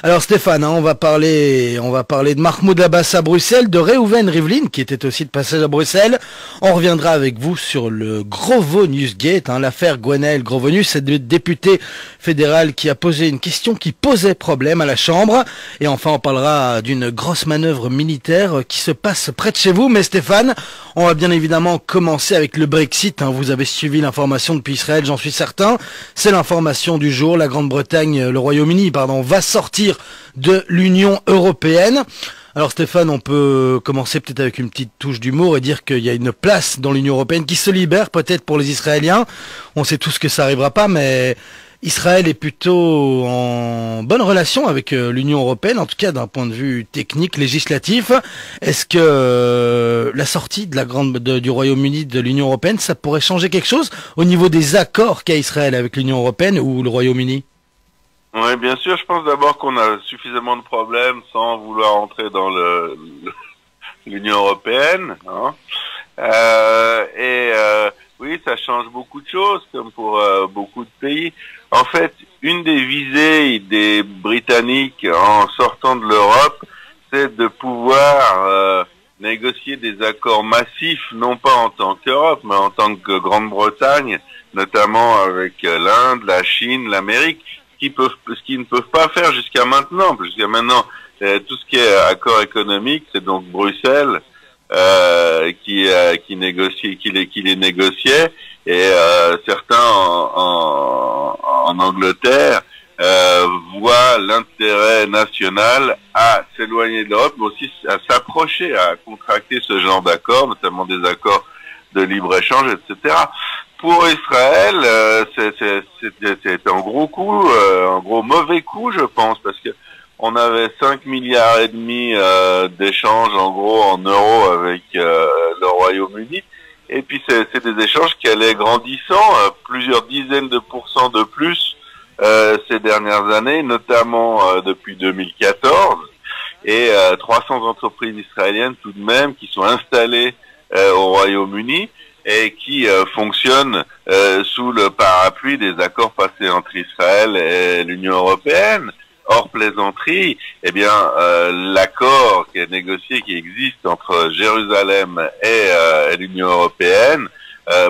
Alors Stéphane, on va parler de Mahmoud Abbas à Bruxelles, de Reuven Rivlin qui était aussi de passage à Bruxelles. On reviendra avec vous sur le Grovonius Gate, l'affaire Gwenaël Grovonius, cette députée fédérale qui a posé une question qui posait problème à la Chambre. Et enfin, on parlera d'une grosse manœuvre militaire qui se passe près de chez vous. Mais Stéphane, on va bien évidemment commencer avec le Brexit. Vous avez suivi l'information depuis Israël, j'en suis certain. C'est l'information du jour. La Grande-Bretagne, le Royaume-Uni, va sortir de l'Union européenne. Alors Stéphane, on peut commencer peut-être avec une petite touche d'humour et dire qu'il y a une place dans l'Union européenne qui se libère peut-être pour les Israéliens. On sait tous que ça n'arrivera pas, mais Israël est plutôt en bonne relation avec l'Union européenne, en tout cas d'un point de vue technique, législatif. Est-ce que la sortie du Royaume-Uni de l'Union européenne, ça pourrait changer quelque chose au niveau des accords qu'a Israël avec l'Union européenne ou le Royaume-Uni ? Oui, bien sûr. Je pense d'abord qu'on a suffisamment de problèmes sans vouloir entrer dans l'Union européenne. Oui, ça change beaucoup de choses, comme pour beaucoup de pays. En fait, une des visées des Britanniques en sortant de l'Europe, c'est de pouvoir négocier des accords massifs, non pas en tant qu'Europe, mais en tant que Grande-Bretagne, notamment avec l'Inde, la Chine, l'Amérique, ce qu'ils ne peuvent pas faire jusqu'à maintenant. Jusqu'à maintenant, tout ce qui est accord économique, c'est donc Bruxelles qui les négociait, et certains en Angleterre voient l'intérêt national à s'éloigner de l'Europe, mais aussi à s'approcher, à contracter ce genre d'accords, notamment des accords de libre-échange, etc. Pour Israël, c'est un gros coup, un gros mauvais coup, je pense, parce que on avait 5 milliards et demi d'échanges en gros en euros avec le Royaume-Uni, et puis c'est des échanges qui allaient grandissant, plusieurs dizaines de pourcents de plus ces dernières années, notamment depuis 2014, et 300 entreprises israéliennes tout de même qui sont installées au Royaume-Uni et qui fonctionnent sous le parapluie des accords passés entre Israël et l'Union européenne. Hors plaisanterie, l'accord qui est négocié, qui existe entre Jérusalem et l'Union européenne,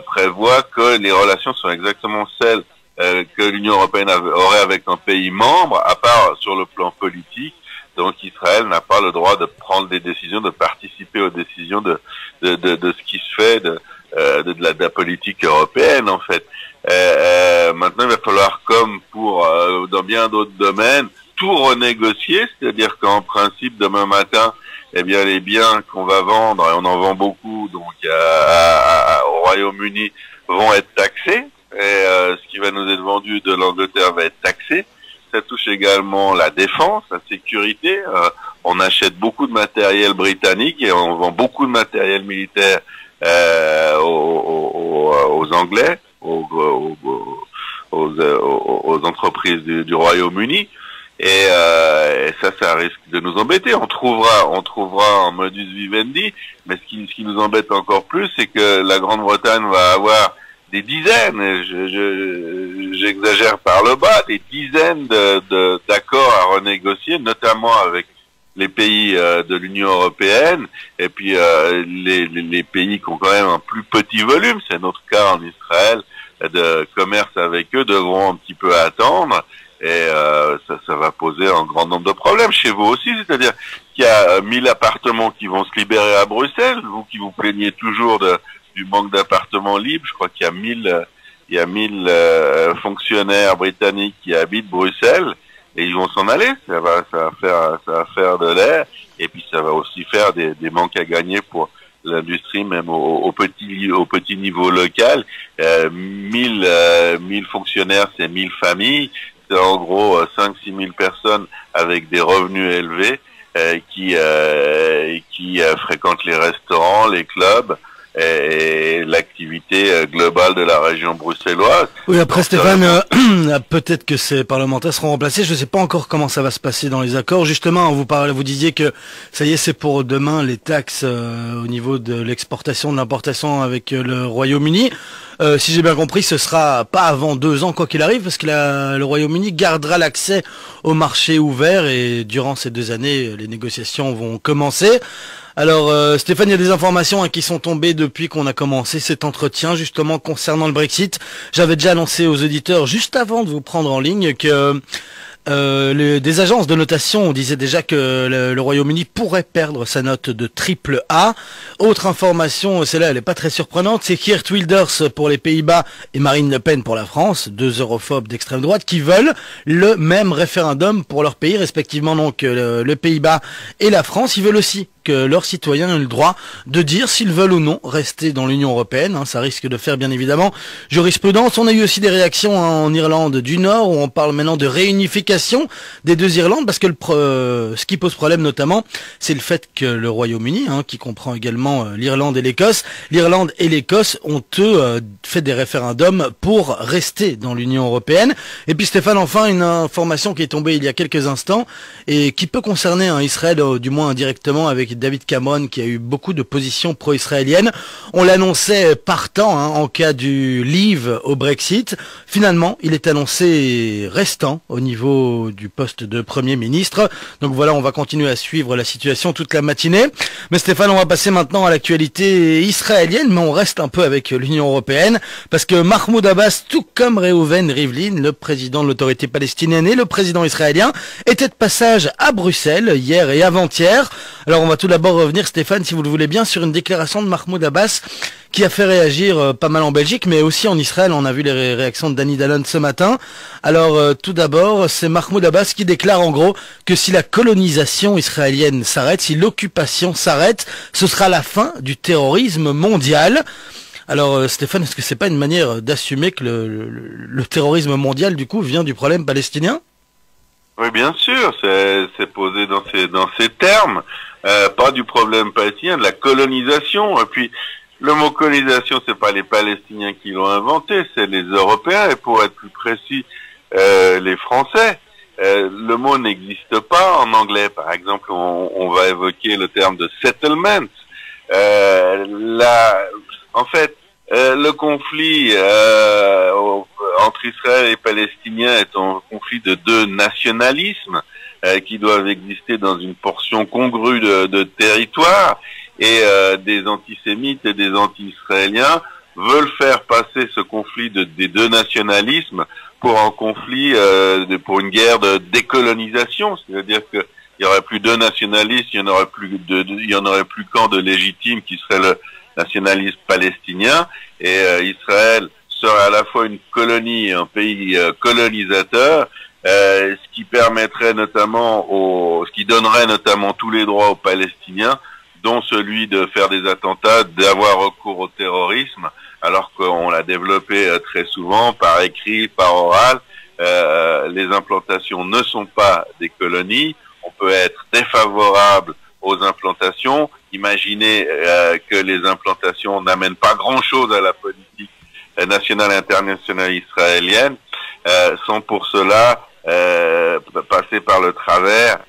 prévoit que les relations sont exactement celles que l'Union européenne aurait avec un pays membre, à part sur le plan politique. Donc Israël n'a pas le droit de prendre des décisions, de participer aux décisions de ce qui se fait de la politique européenne, en fait. Maintenant, il va falloir, comme dans bien d'autres domaines, tout renégocier, c'est-à-dire qu'en principe, demain matin, les biens qu'on va vendre, et on en vend beaucoup, donc au Royaume-Uni, vont être taxés, et ce qui va nous être vendu de l'Angleterre va être taxé. Ça touche également la défense, la sécurité. On achète beaucoup de matériel britannique et on vend beaucoup de matériel militaire aux Anglais, aux entreprises du Royaume-Uni. Et ça risque de nous embêter. On trouvera un modus vivendi, mais ce qui nous embête encore plus, c'est que la Grande-Bretagne va avoir des dizaines, j'exagère par le bas, des dizaines d'accords à renégocier, notamment avec les pays de l'Union européenne, et puis les pays qui ont quand même un plus petit volume, c'est notre cas en Israël, de commerce avec eux, devront un petit peu attendre, et ça va poser un grand nombre de problèmes chez vous aussi, c'est-à-dire qu'il y a 1000 appartements qui vont se libérer à Bruxelles, vous qui vous plaignez toujours du manque d'appartements libres. Je crois qu'il y a 1000 fonctionnaires britanniques qui habitent Bruxelles, et ils vont s'en aller. Ça va faire de l'air, et puis ça va aussi faire des manques à gagner pour l'industrie, même au petit niveau local. 1000 fonctionnaires, c'est 1000 familles. C'est en gros 5-6 000 personnes avec des revenus élevés qui fréquentent les restaurants, les clubs et l'activité globale de la région bruxelloise. Oui, après Stéphane, peut-être que ces parlementaires seront remplacés. Je ne sais pas encore comment ça va se passer dans les accords. Justement, vous disiez que ça y est, c'est pour demain les taxes au niveau de l'exportation, de l'importation avec le Royaume-Uni. Si j'ai bien compris, ce sera pas avant 2 ans quoi qu'il arrive, parce que le Royaume-Uni gardera l'accès au marché ouvert et durant ces 2 années, les négociations vont commencer. Alors Stéphane, il y a des informations qui sont tombées depuis qu'on a commencé cet entretien justement concernant le Brexit. J'avais déjà annoncé aux auditeurs juste avant de vous prendre en ligne que des agences de notation disaient déjà que le Royaume-Uni pourrait perdre sa note de triple A. Autre information, celle-là elle n'est pas très surprenante, c'est Geert Wilders pour les Pays-Bas et Marine Le Pen pour la France, 2 europhobes d'extrême droite qui veulent le même référendum pour leur pays, respectivement donc le Pays-Bas et la France. Ils veulent aussi que leurs citoyens aient le droit de dire s'ils veulent ou non rester dans l'Union européenne. Ça risque de faire bien évidemment jurisprudence. On a eu aussi des réactions en Irlande du Nord où on parle maintenant de réunification des 2 Irlandes parce que ce qui pose problème notamment, c'est le fait que le Royaume-Uni, qui comprend également l'Irlande et l'Écosse, ont eux fait des référendums pour rester dans l'Union européenne. Et puis Stéphane, enfin une information qui est tombée il y a quelques instants et qui peut concerner Israël, du moins indirectement, avec David Cameron qui a eu beaucoup de positions pro-israéliennes. On l'annonçait partant en cas du leave au Brexit. Finalement, il est annoncé restant au niveau du poste de Premier ministre. Donc voilà, on va continuer à suivre la situation toute la matinée. Mais Stéphane, on va passer maintenant à l'actualité israélienne, mais on reste un peu avec l'Union européenne, parce que Mahmoud Abbas, tout comme Reuven Rivlin, le président de l'autorité palestinienne et le président israélien, étaient de passage à Bruxelles hier et avant-hier. Alors on va tout d'abord revenir, Stéphane, si vous le voulez bien, sur une déclaration de Mahmoud Abbas qui a fait réagir pas mal en Belgique, mais aussi en Israël. On a vu les réactions de Danny Dallon ce matin. Alors tout d'abord, c'est Mahmoud Abbas qui déclare en gros que si la colonisation israélienne s'arrête, si l'occupation s'arrête, ce sera la fin du terrorisme mondial. Alors Stéphane, est-ce que c'est pas une manière d'assumer que le terrorisme mondial du coup vient du problème palestinien? Oui, bien sûr, c'est posé dans ces termes, pas du problème palestinien, de la colonisation. Et puis, le mot colonisation, c'est pas les Palestiniens qui l'ont inventé, c'est les Européens, et pour être plus précis, les Français. Le mot n'existe pas en anglais. Par exemple, on va évoquer le terme de settlement. En fait, le conflit entre Israël et les Palestiniens est un conflit de 2 nationalismes qui doivent exister dans une portion congrue de territoire, et des antisémites et des anti-israéliens veulent faire passer ce conflit des 2 nationalismes pour un conflit, pour une guerre de décolonisation, c'est-à-dire que il y aurait plus 2 nationalistes, il y en aurait plus qu'un de légitime qui serait le nationalisme palestinien, et Israël serait à la fois une colonie et un pays colonisateur, ce qui permettrait notamment ce qui donnerait notamment tous les droits aux Palestiniens, dont celui de faire des attentats, d'avoir recours au terrorisme, alors qu'on l'a développé très souvent par écrit, par oral. Les implantations ne sont pas des colonies. On peut être défavorable aux implantations. Imaginez que les implantations n'amènent pas grand-chose à la politique nationale et internationale israélienne, sans pour cela passer par le travers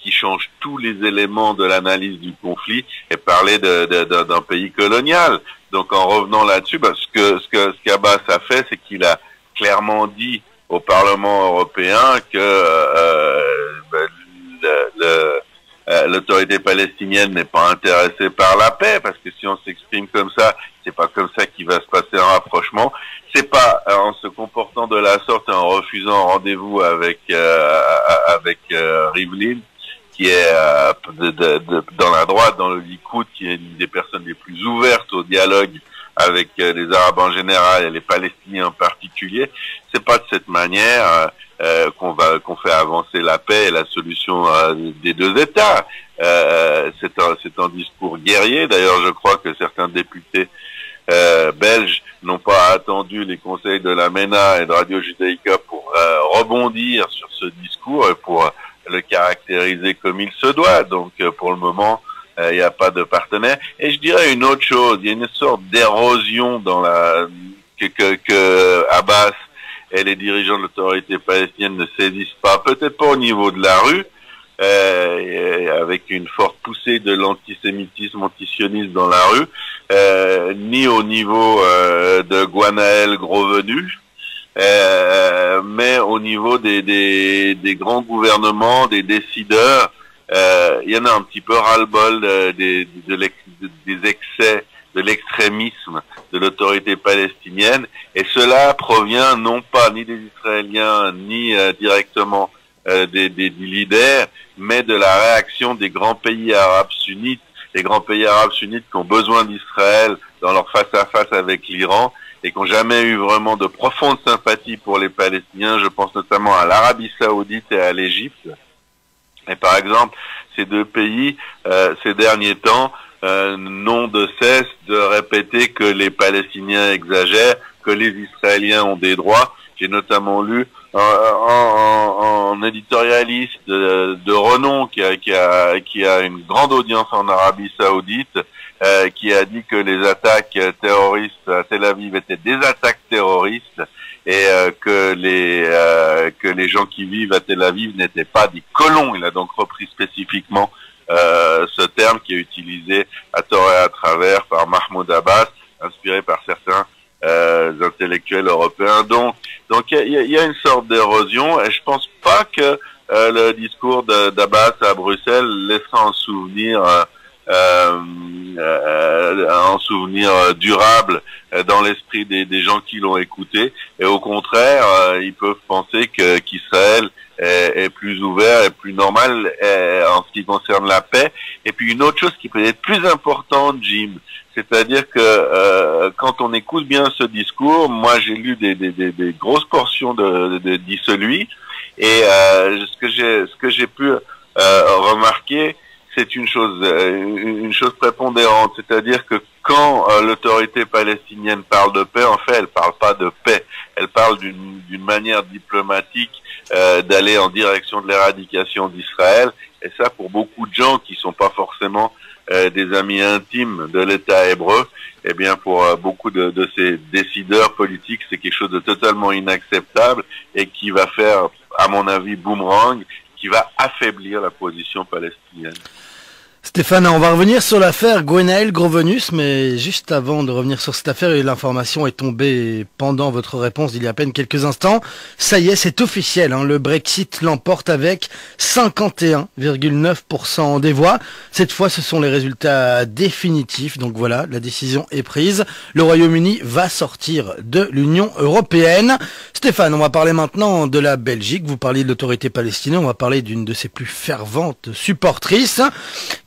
qui change tous les éléments de l'analyse du conflit et parler d'un pays colonial. Donc en revenant là-dessus, ce qu'Abbas a fait, c'est qu'il a clairement dit au Parlement européen que l'autorité palestinienne n'est pas intéressée par la paix, parce que si on s'exprime comme ça, c'est pas comme ça qu'il va se passer un rapprochement. C'est pas en se comportant de la sorte et en refusant un rendez-vous avec Rivlin, qui est dans la droite, dans le Likoud, qui est une des personnes les plus ouvertes au dialogue avec les Arabes en général et les Palestiniens en particulier. C'est pas de cette manière qu'on fait avancer la paix et la solution des 2 États. C'est un discours guerrier. D'ailleurs, je crois que certains députés belges n'ont pas attendu les conseils de la MENA et de Radio Judaïka pour rebondir sur ce discours et pour le caractériser comme il se doit. Donc, pour le moment, il n'y a pas de partenaire. Et je dirais une autre chose, il y a une sorte d'érosion dans que Abbas et les dirigeants de l'autorité palestinienne ne saisissent pas, peut-être pas au niveau de la rue, avec une forte poussée de l'antisémitisme, antisionisme dans la rue, ni au niveau de Gwenaël Grosvenu, mais au niveau des grands gouvernements, des décideurs. Il y en a un petit peu ras-le-bol des excès de l'extrémisme de l'autorité palestinienne, et cela provient non pas ni des Israéliens ni directement des leaders, mais de la réaction des grands pays arabes sunnites, les grands pays arabes sunnites qui ont besoin d'Israël dans leur face-à-face avec l'Iran et qui n'ont jamais eu vraiment de profonde sympathie pour les Palestiniens. Je pense notamment à l'Arabie Saoudite et à l'Égypte. Et par exemple, ces deux pays, ces derniers temps, n'ont de cesse de répéter que les Palestiniens exagèrent, que les Israéliens ont des droits. J'ai notamment lu un éditorialiste de renom qui a une grande audience en Arabie Saoudite, qui a dit que les attaques terroristes à Tel Aviv étaient des attaques terroristes, et que les gens qui vivent à Tel Aviv n'étaient pas des colons. Il a donc repris spécifiquement ce terme qui est utilisé à tort et à travers par Mahmoud Abbas, inspiré par certains intellectuels européens. Donc il y a une sorte d'érosion, et je pense pas que le discours d'Abbas à Bruxelles laissera un souvenir durable dans l'esprit des gens qui l'ont écouté. Et au contraire, ils peuvent penser qu'Israël est plus ouvert et plus normal en ce qui concerne la paix. Et puis une autre chose qui peut être plus importante, Jim, c'est-à-dire que quand on écoute bien ce discours, moi j'ai lu des grosses portions de celui, et ce que j'ai pu remarquer, c'est une chose prépondérante, c'est-à-dire que quand l'autorité palestinienne parle de paix, en fait, elle parle pas de paix, elle parle d'une manière diplomatique d'aller en direction de l'éradication d'Israël. Et ça, pour beaucoup de gens qui sont pas forcément des amis intimes de l'État hébreu, eh bien, pour beaucoup de ces décideurs politiques, c'est quelque chose de totalement inacceptable et qui va faire, à mon avis, boomerang, qui va affaiblir la position palestinienne. Stéphane, on va revenir sur l'affaire Gwenaël Grosvenus, mais juste avant de revenir sur cette affaire, et l'information est tombée pendant votre réponse il y a à peine quelques instants. Ça y est, c'est officiel, hein, le Brexit l'emporte avec 51,9% des voix. Cette fois, ce sont les résultats définitifs, donc voilà, la décision est prise. Le Royaume-Uni va sortir de l'Union européenne. Stéphane, on va parler maintenant de la Belgique. Vous parliez de l'autorité palestinienne, on va parler d'une de ses plus ferventes supportrices,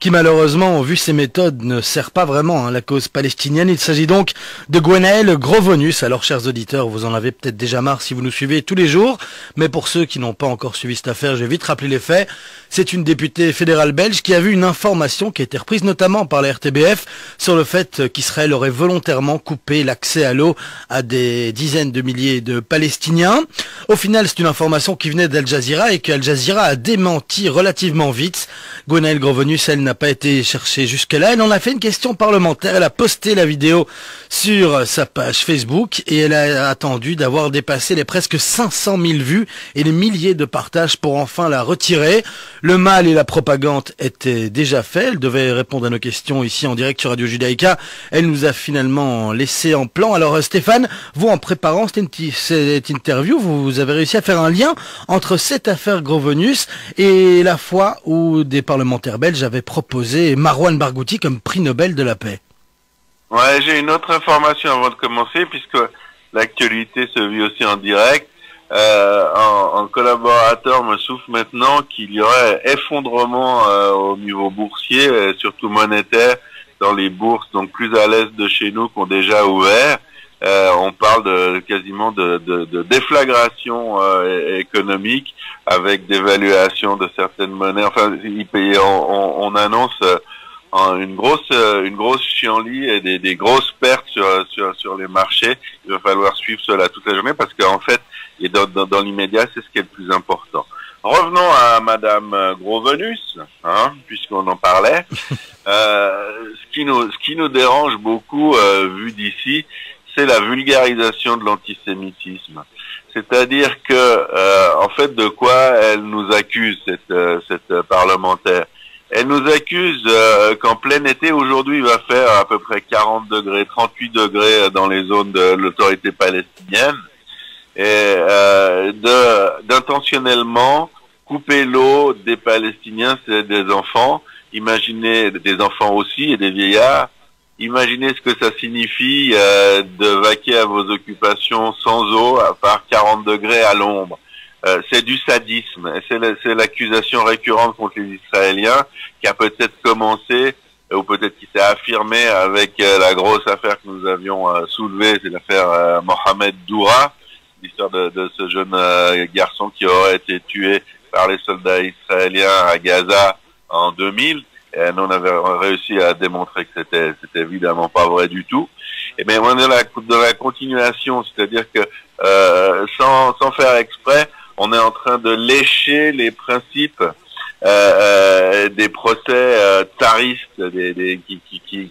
qui malheureusement, vu ses méthodes, ne sert pas vraiment la cause palestinienne. Il s'agit donc de Gwenaël Grosvenus. Alors, chers auditeurs, vous en avez peut-être déjà marre si vous nous suivez tous les jours, mais pour ceux qui n'ont pas encore suivi cette affaire, je vais vite rappeler les faits. C'est une députée fédérale belge qui a vu une information qui a été reprise notamment par la RTBF sur le fait qu'Israël aurait volontairement coupé l'accès à l'eau à des dizaines de milliers de Palestiniens. Au final, c'est une information qui venait d'Al Jazeera et qu'Al Jazeera a démenti relativement vite. Gwenaël Grosvenus, elle n'a pas été cherchée jusque-là. Elle en a fait une question parlementaire. Elle a posté la vidéo sur sa page Facebook et elle a attendu d'avoir dépassé les presque 500 000 vues et les milliers de partages pour enfin la retirer. Le mal et la propagande étaient déjà faits. Elle devait répondre à nos questions ici en direct sur Radio Judaïka. Elle nous a finalement laissé en plan. Alors Stéphane, vous en préparant cette interview, vous avez réussi à faire un lien entre cette affaire Grosvenus et la fois où des parlementaires belges avaient proposé Marouane Barghouti comme prix Nobel de la paix. Ouais, j'ai une autre information avant de commencer, puisque l'actualité se vit aussi en direct. Un collaborateur me souffle maintenant qu'il y aurait effondrement au niveau boursier, et surtout monétaire, dans les bourses donc plus à l'est de chez nous qui ont déjà ouvert. On parle quasiment de déflagration économique avec d'évaluation de certaines monnaies. Enfin, on annonce une grosse chienlit et des grosses pertes sur les marchés. Il va falloir suivre cela toute la journée parce qu'en fait, et dans l'immédiat, c'est ce qui est le plus important. Revenons à Madame Grosvenus, puisqu'on en parlait. Ce qui nous dérange beaucoup, vu d'ici, c'est la vulgarisation de l'antisémitisme. C'est-à-dire que, en fait, de quoi elle nous accuse, cette parlementaire? Elle nous accuse qu'en plein été, aujourd'hui, il va faire à peu près 40 degrés, 38 degrés dans les zones de l'autorité palestinienne, et d'intentionnellement couper l'eau des Palestiniens, c'est des enfants. Imaginez, des enfants aussi et des vieillards. Imaginez ce que ça signifie de vaquer à vos occupations sans eau, à part 40 degrés à l'ombre. C'est du sadisme. Et c'est l'accusation récurrente contre les Israéliens qui a peut-être commencé, ou peut-être qui s'est affirmée avec la grosse affaire que nous avions soulevée, c'est l'affaire Mohamed Doura, l'histoire de ce jeune garçon qui aurait été tué par les soldats israéliens à Gaza en 2000. Et nous, on avait réussi à démontrer que c'était évidemment pas vrai du tout. Et bien, on est dans la continuation, c'est-à-dire que sans faire exprès, on est en train de lécher les principes des procès taristes,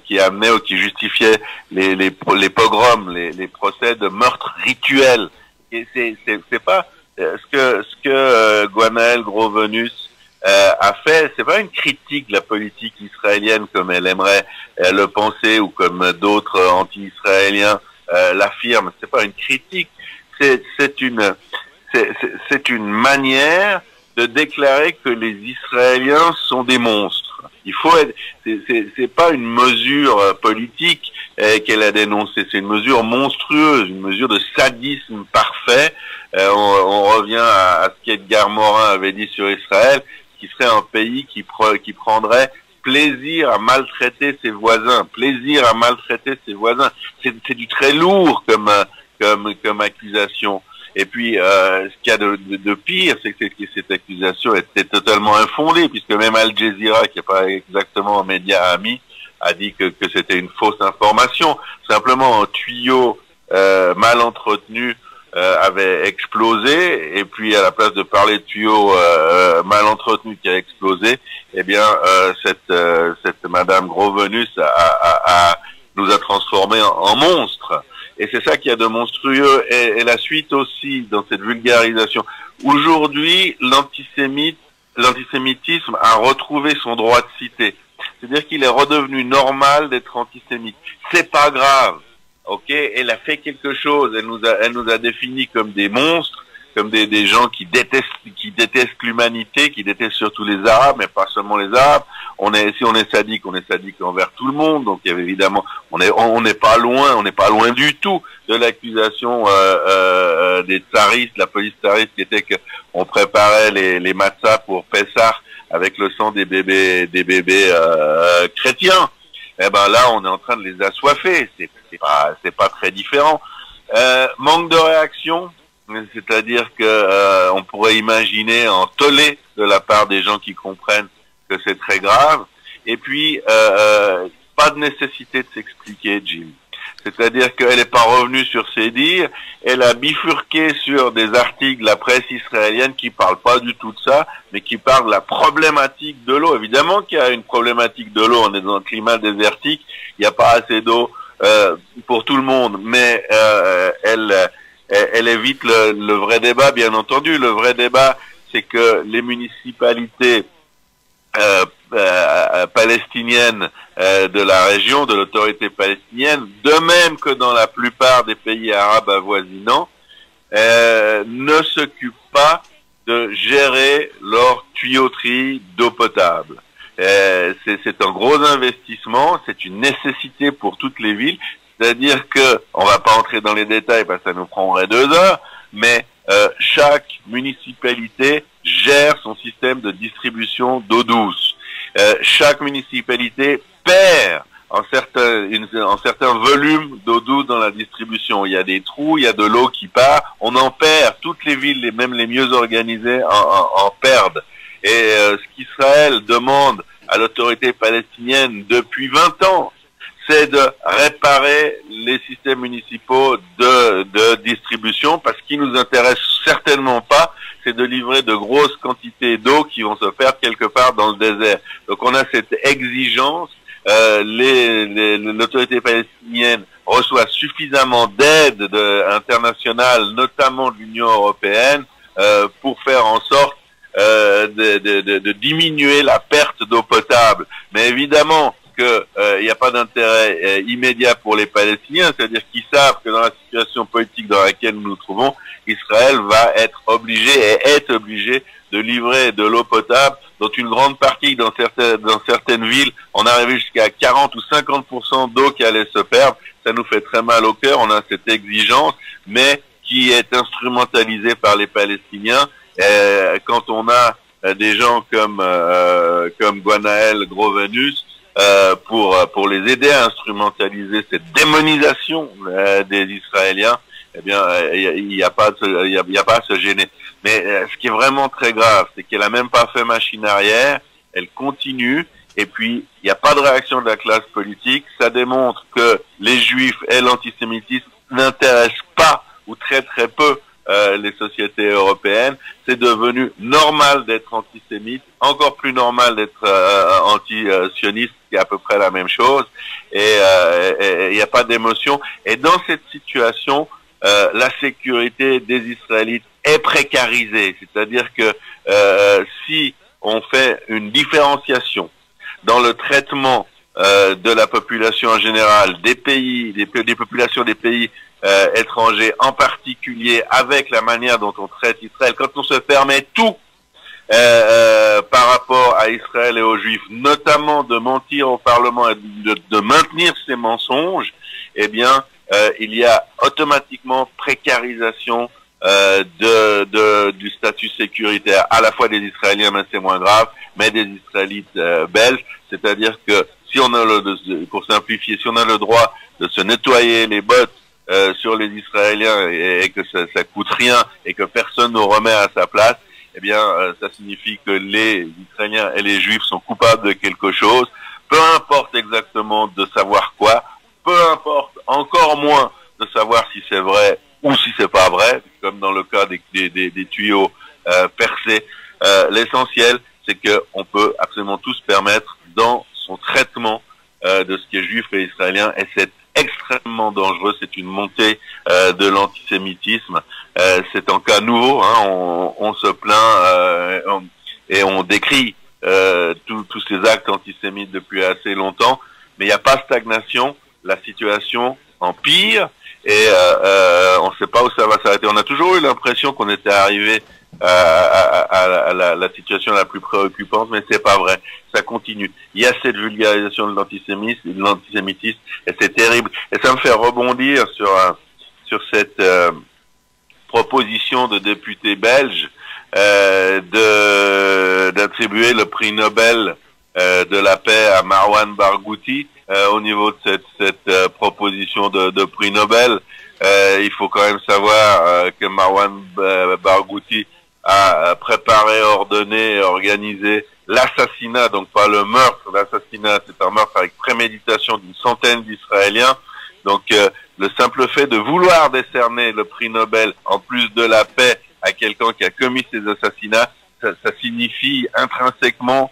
qui amenaient ou qui justifiaient les pogroms, les procès de meurtre rituel. Et c'est pas ce que Gwenaëlle Gros-Venus a fait, c'est pas une critique de la politique israélienne comme elle aimerait le penser ou comme d'autres anti-israéliens l'affirment. C'est pas une critique, c'est une manière de déclarer que les Israéliens sont des monstres. Il faut être, c'est pas une mesure politique qu'elle a dénoncée, c'est une mesure monstrueuse, une mesure de sadisme parfait. On revient à ce qu'Edgar Morin avait dit sur Israël, qui serait un pays qui prendrait plaisir à maltraiter ses voisins, plaisir à maltraiter ses voisins. C'est du très lourd comme accusation. Et puis, ce qu'il y a de pire, c'est que cette accusation était totalement infondée, puisque même Al Jazeera, qui n'est pas exactement un média ami, a dit que c'était une fausse information. Simplement, un tuyau mal entretenu avait explosé, et puis à la place de parler de tuyau mal entretenu qui a explosé, eh bien, cette Madame Gros-Venus nous a transformés en monstres. Et c'est ça qu'il y a de monstrueux. Et la suite aussi dans cette vulgarisation. Aujourd'hui, l'antisémitisme a retrouvé son droit de cité. C'est-à-dire qu'il est redevenu normal d'être antisémite. C'est pas grave. Ok? Elle a fait quelque chose. Elle nous a définis comme des monstres, comme des gens qui détestent l'humanité, qui détestent surtout les Arabes, mais pas seulement les Arabes. Si on est sadique envers tout le monde. Donc, il y avait évidemment, on n'est pas loin du tout de l'accusation des tsaristes, la police tsariste, qui était qu'on préparait les matzahs pour Pessah avec le sang des bébés chrétiens. Eh ben là, on est en train de les assoiffer. C'est pas très différent. Manque de réaction. C'est-à-dire que on pourrait imaginer un tollé de la part des gens qui comprennent que c'est très grave. Et puis, pas de nécessité de s'expliquer, Jim. C'est-à-dire qu'elle n'est pas revenue sur ses dires, elle a bifurqué sur des articles de la presse israélienne qui parlent pas du tout de ça, mais qui parlent de la problématique de l'eau. Évidemment qu'il y a une problématique de l'eau, on est dans un climat désertique, il n'y a pas assez d'eau pour tout le monde, mais elle évite le vrai débat, bien entendu. Le vrai débat, c'est que les municipalités palestiniennes de la région, de l'autorité palestinienne, de même que dans la plupart des pays arabes avoisinants, ne s'occupent pas de gérer leur tuyauterie d'eau potable. C'est un gros investissement, c'est une nécessité pour toutes les villes. C'est-à-dire que, on va pas entrer dans les détails parce que ça nous prendrait 2 heures, mais chaque municipalité gère son système de distribution d'eau douce. Chaque municipalité perd en certains volumes d'eau douce dans la distribution. Il y a des trous, il y a de l'eau qui part, on en perd. Toutes les villes, même les mieux organisées, en perdent. Et ce qu'Israël demande à l'autorité palestinienne depuis 20 ans, c'est de réparer les systèmes municipaux de distribution, parce qu'il nous intéresse certainement pas, c'est de livrer de grosses quantités d'eau qui vont se perdre quelque part dans le désert. Donc on a cette exigence l'autorité palestinienne reçoit suffisamment d'aide internationale, notamment de l'Union européenne, pour faire en sorte de diminuer la perte d'eau potable. Mais évidemment que il n'y a pas d'intérêt immédiat pour les Palestiniens, c'est-à-dire qu'ils savent que dans la situation politique dans laquelle nous nous trouvons, Israël va être obligé et est obligé de livrer de l'eau potable, dont une grande partie dans certaines villes, on arrivait jusqu'à 40 ou 50% d'eau qui allait se perdre. Ça nous fait très mal au cœur, on a cette exigence, mais qui est instrumentalisée par les Palestiniens. Quand on a des gens comme Gwenaël Grovenus pour les aider à instrumentaliser cette démonisation des Israéliens, eh bien, il n'y a pas à se gêner. Mais ce qui est vraiment très grave, c'est qu'elle a même pas fait machine arrière, elle continue, et puis il n'y a pas de réaction de la classe politique. Ça démontre que les Juifs et l'antisémitisme n'intéressent pas ou très très peu les sociétés européennes. C'est devenu normal d'être antisémite, encore plus normal d'être anti-sioniste, qui est à peu près la même chose, et il n'y a pas d'émotion. Et dans cette situation, la sécurité des Israélites est précarisée, c'est-à-dire que si on fait une différenciation dans le traitement de la population en général, des populations des pays étrangers en particulier, avec la manière dont on traite Israël, quand on se permet tout par rapport à Israël et aux Juifs, notamment de mentir au Parlement et de maintenir ces mensonges, eh bien, il y a automatiquement précarisation du statut sécuritaire, à la fois des Israéliens, mais c'est moins grave, mais des Israélites belges. C'est-à-dire que si on a pour simplifier, si on a le droit de se nettoyer les bottes sur les Israéliens et que ça coûte rien et que personne ne remet à sa place, eh bien, ça signifie que les Israéliens et les Juifs sont coupables de quelque chose, peu importe exactement de savoir quoi, peu importe encore moins de savoir si c'est vrai ou si c'est pas vrai, comme dans le cas des tuyaux percés. L'essentiel, c'est que on peut absolument tout se permettre dans son traitement de ce qui est juif et israélien, et c'est extrêmement dangereux. C'est une montée de l'antisémitisme. C'est un cas nouveau, hein, on se plaint et on décrit tous ces actes antisémites depuis assez longtemps, mais il n'y a pas stagnation. La situation empire et on ne sait pas où ça va s'arrêter. On a toujours eu l'impression qu'on était arrivé à la situation la plus préoccupante, mais c'est pas vrai. Ça continue. Il y a cette vulgarisation de l'antisémitisme, et c'est terrible. Et ça me fait rebondir sur cette proposition de députés belges d'attribuer le prix Nobel de la paix à Marwan Barghouti. Au niveau de cette proposition de prix Nobel, il faut quand même savoir que Marwan Barghouti a préparé, ordonné et organisé l'assassinat, donc pas le meurtre, l'assassinat, c'est un meurtre avec préméditation d'une centaine d'Israéliens. Donc le simple fait de vouloir décerner le prix Nobel, en plus de la paix, à quelqu'un qui a commis ces assassinats, ça signifie intrinsèquement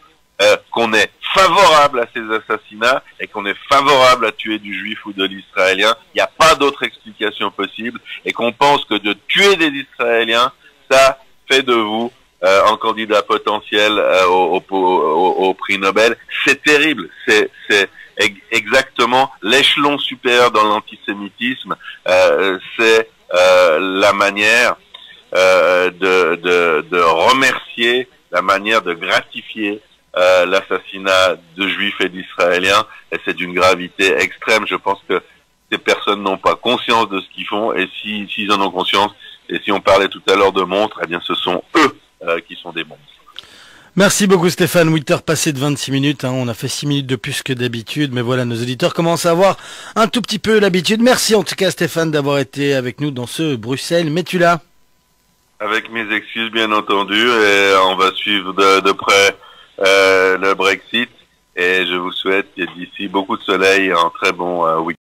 qu'on est favorable à ces assassinats et qu'on est favorable à tuer du juif ou de l'israélien. Il n'y a pas d'autre explication possible, et qu'on pense que de tuer des Israéliens, ça fait de vous un candidat potentiel au prix Nobel. C'est terrible. C'est exactement l'échelon supérieur dans l'antisémitisme. C'est la manière de remercier, la manière de gratifier l'assassinat de juifs et d'israéliens, et c'est d'une gravité extrême. Je pense que ces personnes n'ont pas conscience de ce qu'ils font, et s'ils en ont conscience, et si on parlait tout à l'heure de monstres, eh bien ce sont eux qui sont des monstres. Merci beaucoup Stéphane, 8h passées de 26 minutes, hein. On a fait 6 minutes de plus que d'habitude, mais voilà, nos auditeurs commencent à avoir un tout petit peu l'habitude. Merci en tout cas Stéphane d'avoir été avec nous dans ce Bruxelles, mais tu l'as. Avec mes excuses bien entendu, et on va suivre de près le Brexit, et je vous souhaite d'ici beaucoup de soleil et un très bon week-end.